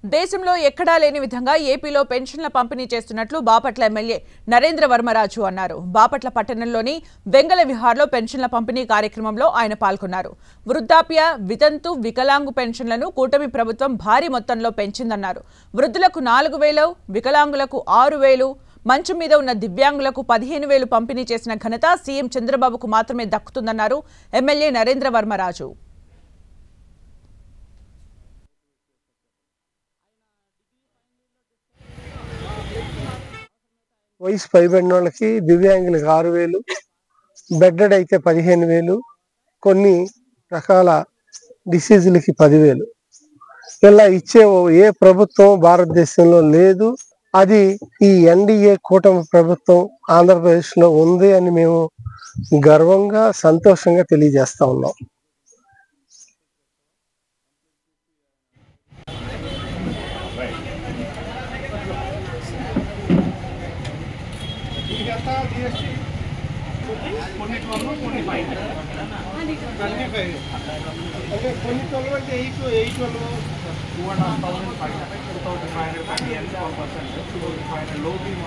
దేశంలో ఎక్కడా లేని విధంగా ఏపీలో పెన్షన్ల పంపిణీ చేస్తున్నట్లు బాపట్ల ఎమ్మెల్యే నరేంద్ర వర్మరాజు అన్నారు. బాపట్ల పట్టణంలోని వెంగళ విహార్లో పెన్షన్ల పంపిణీ కార్యక్రమంలో ఆయన పాల్గొన్నారు. వృద్ధాప్య, వితంతు, వికలాంగు పెన్షన్లను కూటమి ప్రభుత్వం భారీ మొత్తంలో పెంచిందన్నారు. వృద్ధులకు 4,000, వికలాంగులకు 6,000, మంచం మీద ఉన్న దివ్యాంగులకు 15,000 పంపిణీ చేసిన ఘనత సీఎం చంద్రబాబుకు మాత్రమే దక్కుతుందన్నారు ఎమ్మెల్యే నరేంద్ర వర్మరాజు. వయసు పైబడిన వాళ్ళకి, దివ్యాంగులకు 6,000, బెడ్డెడ్ అయితే 15,000, కొన్ని రకాల డిసీజులకి 10,000 ఇలా ఇచ్చే ఏ ప్రభుత్వం భారతదేశంలో లేదు. అది ఈ ఎన్డీఏ కూటమి ప్రభుత్వం ఆంధ్రప్రదేశ్లో ఉంది అని మేము గర్వంగా, సంతోషంగా తెలియజేస్తా ఉన్నాం. లోపి